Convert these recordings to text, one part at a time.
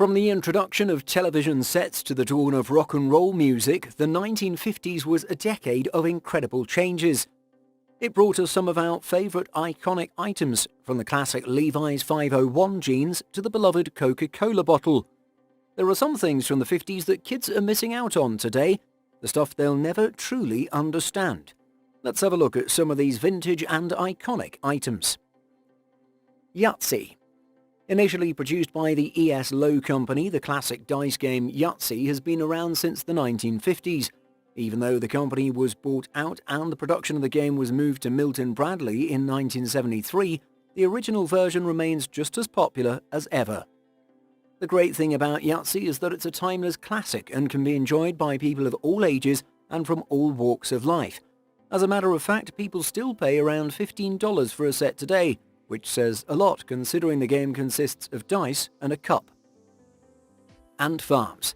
From the introduction of television sets to the dawn of rock and roll music, the 1950s was a decade of incredible changes. It brought us some of our favourite iconic items, from the classic Levi's 501 jeans to the beloved Coca-Cola bottle. There are some things from the 50s that kids are missing out on today, the stuff they'll never truly understand. Let's have a look at some of these vintage and iconic items. Yahtzee. Initially produced by the E.S. Lowe Company, the classic dice game Yahtzee has been around since the 1950s. Even though the company was bought out and the production of the game was moved to Milton Bradley in 1973, the original version remains just as popular as ever. The great thing about Yahtzee is that it's a timeless classic and can be enjoyed by people of all ages and from all walks of life. As a matter of fact, people still pay around $15 for a set today, which says a lot considering the game consists of dice and a cup. Ant farms.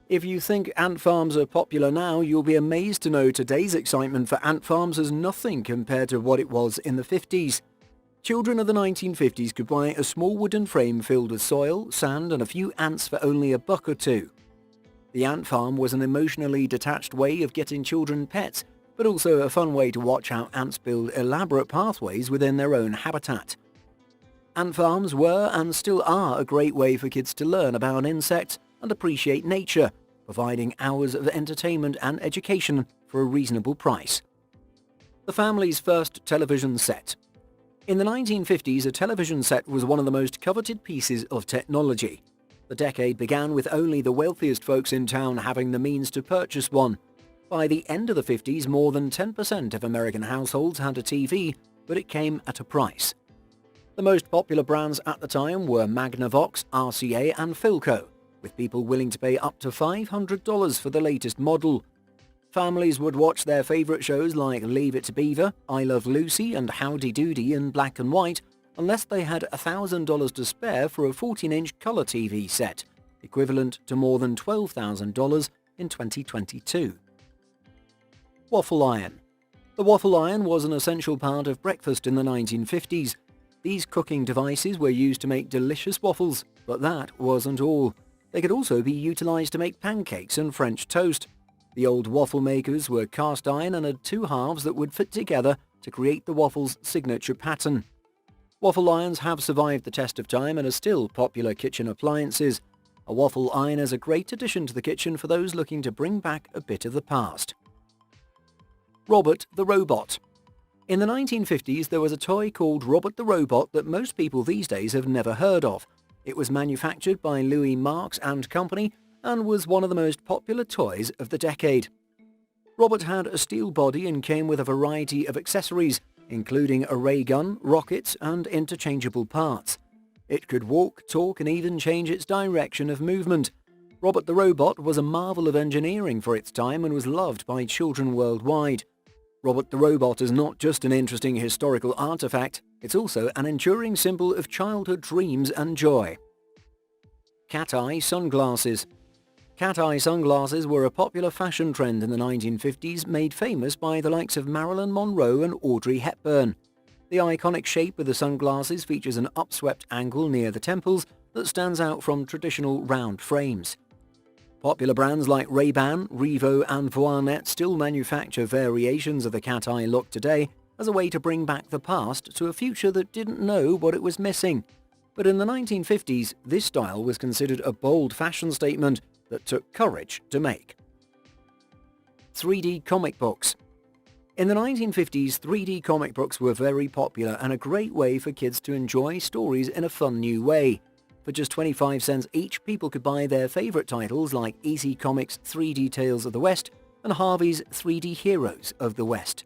If you think ant farms are popular now, you'll be amazed to know today's excitement for ant farms is nothing compared to what it was in the 50s. Children of the 1950s could buy a small wooden frame filled with soil, sand and a few ants for only $1 or $2. The ant farm was an emotionally detached way of getting children pets, but also a fun way to watch how ants build elaborate pathways within their own habitat. Ant farms were and still are a great way for kids to learn about insects and appreciate nature, providing hours of entertainment and education for a reasonable price. The family's first television set. In the 1950s, a television set was one of the most coveted pieces of technology. The decade began with only the wealthiest folks in town having the means to purchase one. By the end of the 50s, more than 10% of American households had a TV, but it came at a price. The most popular brands at the time were Magnavox, RCA and Philco, with people willing to pay up to $500 for the latest model. Families would watch their favourite shows like Leave It to Beaver, I Love Lucy and Howdy Doody in black and white, unless they had $1,000 to spare for a 14-inch colour TV set, equivalent to more than $12,000 in 2022. Waffle iron. The waffle iron was an essential part of breakfast in the 1950s. These cooking devices were used to make delicious waffles, but that wasn't all. They could also be utilised to make pancakes and French toast. The old waffle makers were cast iron and had two halves that would fit together to create the waffle's signature pattern. Waffle irons have survived the test of time and are still popular kitchen appliances. A waffle iron is a great addition to the kitchen for those looking to bring back a bit of the past. Robot the Robot. In the 1950s, there was a toy called Robot the Robot that most people these days have never heard of. It was manufactured by Louis Marx and Company and was one of the most popular toys of the decade. Robot had a steel body and came with a variety of accessories, including a ray gun, rockets and interchangeable parts. It could walk, talk and even change its direction of movement. Robot the Robot was a marvel of engineering for its time and was loved by children worldwide. Robot the Robot is not just an interesting historical artifact, it's also an enduring symbol of childhood dreams and joy. Cat-eye sunglasses. Cat-eye sunglasses were a popular fashion trend in the 1950s, made famous by the likes of Marilyn Monroe and Audrey Hepburn. The iconic shape of the sunglasses features an upswept angle near the temples that stands out from traditional round frames. Popular brands like Ray-Ban, Revo and Voinet still manufacture variations of the cat-eye look today as a way to bring back the past to a future that didn't know what it was missing. But in the 1950s, this style was considered a bold fashion statement that took courage to make. 3D comic books. In the 1950s, 3D comic books were very popular and a great way for kids to enjoy stories in a fun new way. For just 25 cents each, people could buy their favourite titles like EC Comics' 3D Tales of the West and Harvey's 3D Heroes of the West.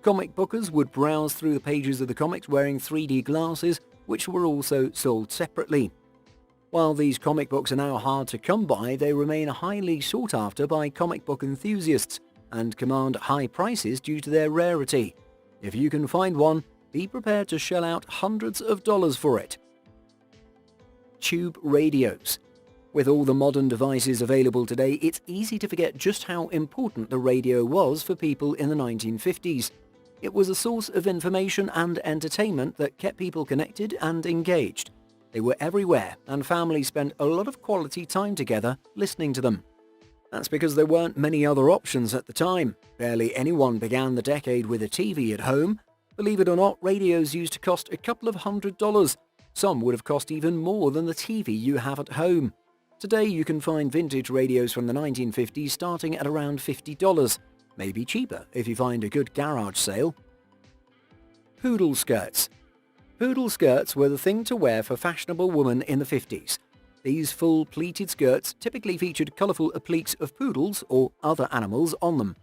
Comic bookers would browse through the pages of the comics wearing 3D glasses, which were also sold separately. While these comic books are now hard to come by, they remain highly sought after by comic book enthusiasts and command high prices due to their rarity. If you can find one, be prepared to shell out hundreds of dollars for it. Tube radios. With all the modern devices available today, it's easy to forget just how important the radio was for people in the 1950s. It was a source of information and entertainment that kept people connected and engaged. They were everywhere, and families spent a lot of quality time together listening to them. That's because there weren't many other options at the time. Barely anyone began the decade with a TV at home. Believe it or not, radios used to cost a couple of $100s. Some would have cost even more than the TV you have at home. Today you can find vintage radios from the 1950s starting at around $50, maybe cheaper if you find a good garage sale. Poodle skirts. Poodle skirts were the thing to wear for fashionable women in the 50s. These full pleated skirts typically featured colourful appliques of poodles or other animals on them.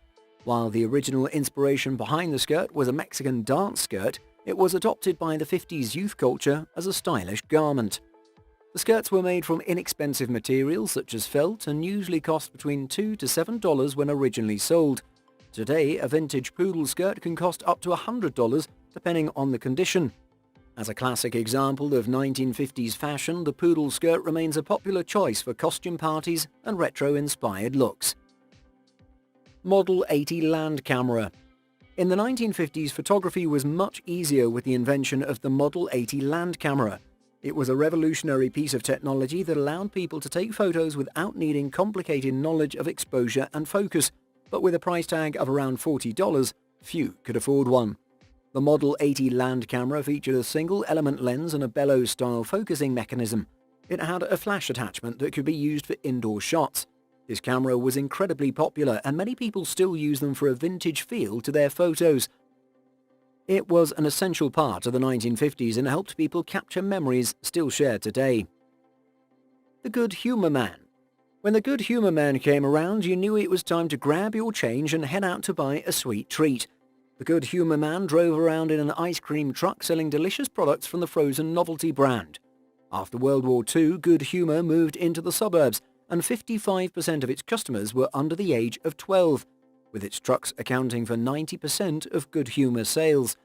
While the original inspiration behind the skirt was a Mexican dance skirt, it was adopted by the 50s youth culture as a stylish garment. The skirts were made from inexpensive materials such as felt and usually cost between $2 to $7 when originally sold. Today, a vintage poodle skirt can cost up to $100 depending on the condition. As a classic example of 1950s fashion, the poodle skirt remains a popular choice for costume parties and retro-inspired looks. Model 80 land camera. In the 1950s, photography was much easier with the invention of the Model 80 land camera. It was a revolutionary piece of technology that allowed people to take photos without needing complicated knowledge of exposure and focus, but with a price tag of around $40, few could afford one. The Model 80 land camera featured a single-element lens and a bellows-style focusing mechanism. It had a flash attachment that could be used for indoor shots. This camera was incredibly popular and many people still use them for a vintage feel to their photos. It was an essential part of the 1950s and helped people capture memories still shared today. The Good Humor Man. When the Good Humor Man came around, you knew it was time to grab your change and head out to buy a sweet treat. The Good Humor Man drove around in an ice cream truck selling delicious products from the frozen novelty brand. After World War II, Good Humor moved into the suburbs, and 55% of its customers were under the age of 12, with its trucks accounting for 90% of Good Humor sales.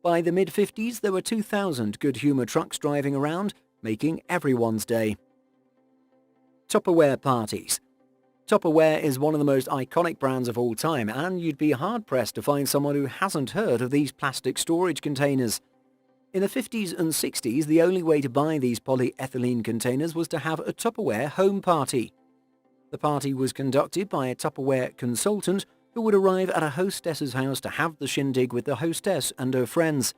By the mid-50s, there were 2,000 Good Humor trucks driving around, making everyone's day. Tupperware parties. Tupperware is one of the most iconic brands of all time, and you'd be hard-pressed to find someone who hasn't heard of these plastic storage containers. In the 50s and 60s, the only way to buy these polyethylene containers was to have a Tupperware home party. The party was conducted by a Tupperware consultant who would arrive at a hostess's house to have the shindig with the hostess and her friends.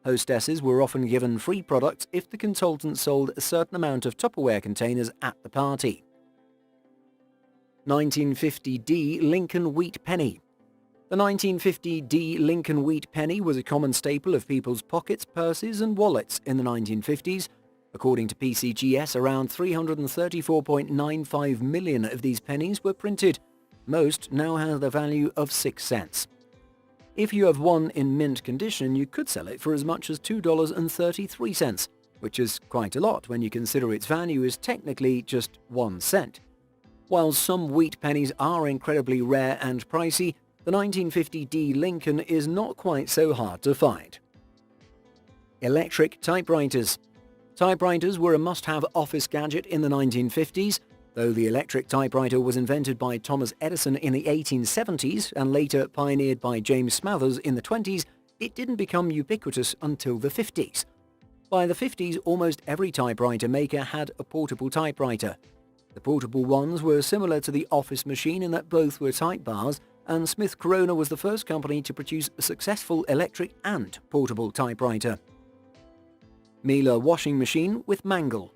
Hostesses were often given free products if the consultant sold a certain amount of Tupperware containers at the party. 1950D Lincoln Wheat Penny. The 1950D Lincoln Wheat Penny was a common staple of people's pockets, purses and wallets in the 1950s. According to PCGS, around 334.95 million of these pennies were printed. Most now have the value of 6 cents. If you have one in mint condition, you could sell it for as much as $2.33, which is quite a lot when you consider its value is technically just 1 cent. While some wheat pennies are incredibly rare and pricey, the 1950D Lincoln is not quite so hard to find. Electric typewriters. Typewriters were a must-have office gadget in the 1950s. Though the electric typewriter was invented by Thomas Edison in the 1870s and later pioneered by James Smathers in the 20s, it didn't become ubiquitous until the 50s. By the 50s, almost every typewriter maker had a portable typewriter. The portable ones were similar to the office machine in that both were type bars, and Smith Corona was the first company to produce a successful electric and portable typewriter. Miele washing machine with mangle.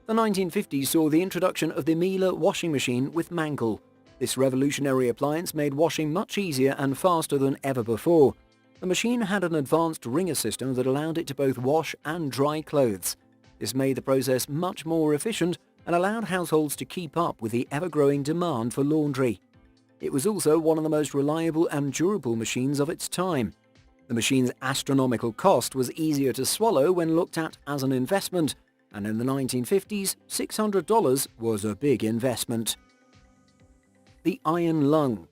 The 1950s saw the introduction of the Miele washing machine with mangle. This revolutionary appliance made washing much easier and faster than ever before. The machine had an advanced wringer system that allowed it to both wash and dry clothes. This made the process much more efficient and allowed households to keep up with the ever-growing demand for laundry. It was also one of the most reliable and durable machines of its time. The machine's astronomical cost was easier to swallow when looked at as an investment, and in the 1950s, $600 was a big investment. The iron lung.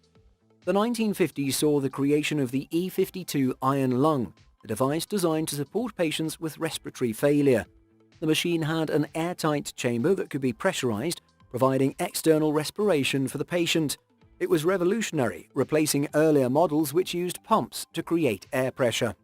The 1950s saw the creation of the E52 iron lung, a device designed to support patients with respiratory failure. The machine had an airtight chamber that could be pressurized, providing external respiration for the patient. It was revolutionary, replacing earlier models which used pumps to create air pressure.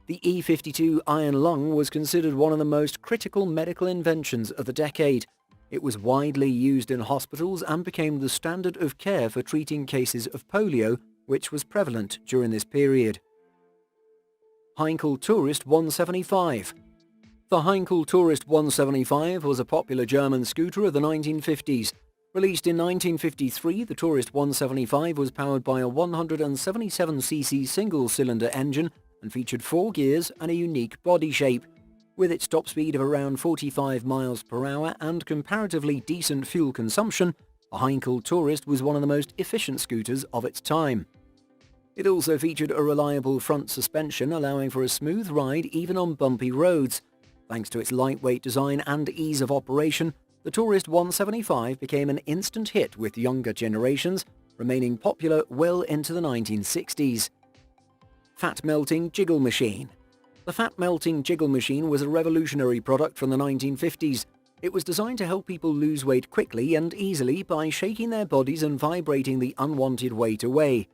The E52 iron lung was considered one of the most critical medical inventions of the decade. It was widely used in hospitals and became the standard of care for treating cases of polio, which was prevalent during this period. Heinkel Tourist 175. The Heinkel Tourist 175 was a popular German scooter of the 1950s. Released in 1953, the Tourist 175 was powered by a 177cc single-cylinder engine and featured 4 gears and a unique body shape. With its top speed of around 45 miles per hour and comparatively decent fuel consumption, the Heinkel Tourist was one of the most efficient scooters of its time. It also featured a reliable front suspension, allowing for a smooth ride even on bumpy roads. Thanks to its lightweight design and ease of operation, the Tourist 175 became an instant hit with younger generations, remaining popular well into the 1960s. Fat-melting jiggle machine. The fat-melting jiggle machine was a revolutionary product from the 1950s. It was designed to help people lose weight quickly and easily by shaking their bodies and vibrating the unwanted weight away.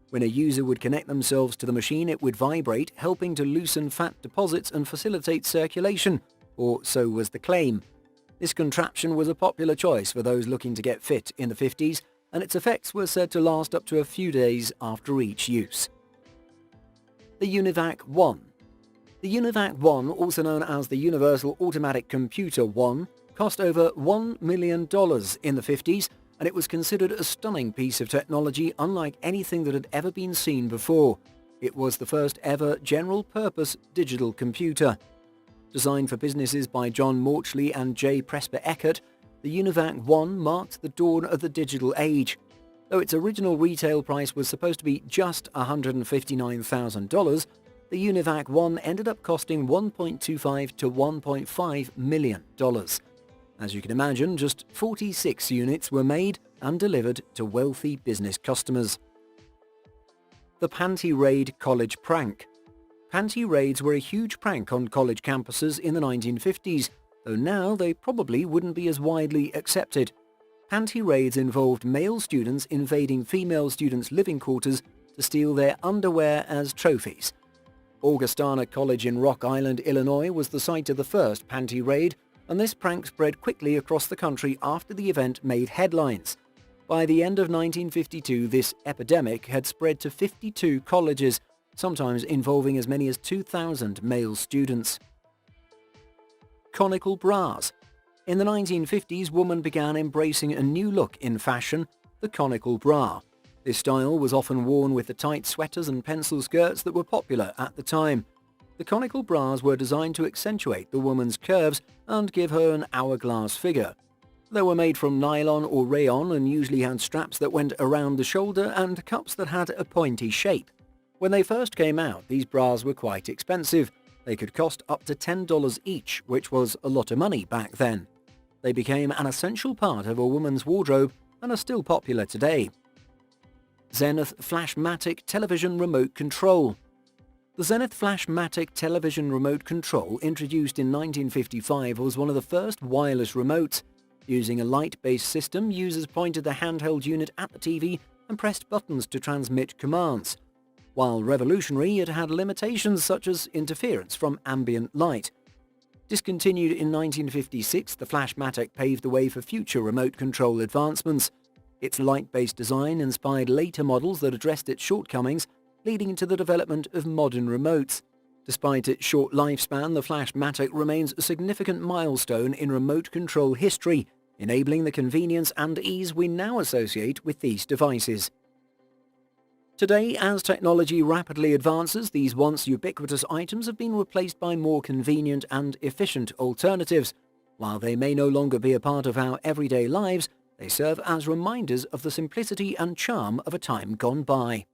When a user would connect themselves to the machine, it would vibrate, helping to loosen fat deposits and facilitate circulation, or so was the claim. This contraption was a popular choice for those looking to get fit in the 50s, and its effects were said to last up to a few days after each use. The UNIVAC 1. The UNIVAC 1, also known as the Universal Automatic Computer 1, cost over $1 million in the 50s, and it was considered a stunning piece of technology unlike anything that had ever been seen before. It was the first ever general-purpose digital computer. Designed for businesses by John Maudsley and J. Presper Eckert, the UNIVAC 1 marked the dawn of the digital age. Though its original retail price was supposed to be just $159,000, the UNIVAC 1 ended up costing $1.25 to $1.5 million. As you can imagine, just 46 units were made and delivered to wealthy business customers. The Panty Raid College Prank. Panty raids were a huge prank on college campuses in the 1950s, though now they probably wouldn't be as widely accepted. Panty raids involved male students invading female students' living quarters to steal their underwear as trophies. Augustana College in Rock Island, Illinois was the site of the first panty raid, and this prank spread quickly across the country after the event made headlines. By the end of 1952, this epidemic had spread to 52 colleges, sometimes involving as many as 2,000 male students. Conical bras. In the 1950s, women began embracing a new look in fashion, the conical bra. This style was often worn with the tight sweaters and pencil skirts that were popular at the time. The conical bras were designed to accentuate the woman's curves and give her an hourglass figure. They were made from nylon or rayon and usually had straps that went around the shoulder and cups that had a pointy shape. When they first came out, these bras were quite expensive. They could cost up to $10 each, which was a lot of money back then. They became an essential part of a woman's wardrobe and are still popular today. Zenith Flashmatic Television Remote Control. The Zenith Flashmatic Television Remote Control, introduced in 1955, was one of the first wireless remotes. Using a light-based system, users pointed the handheld unit at the TV and pressed buttons to transmit commands. While revolutionary, it had limitations such as interference from ambient light. Discontinued in 1956, the Flashmatic paved the way for future remote control advancements. Its light-based design inspired later models that addressed its shortcomings, leading to the development of modern remotes. Despite its short lifespan, the Flashmatic remains a significant milestone in remote control history, enabling the convenience and ease we now associate with these devices. Today, as technology rapidly advances, these once ubiquitous items have been replaced by more convenient and efficient alternatives. While they may no longer be a part of our everyday lives, they serve as reminders of the simplicity and charm of a time gone by.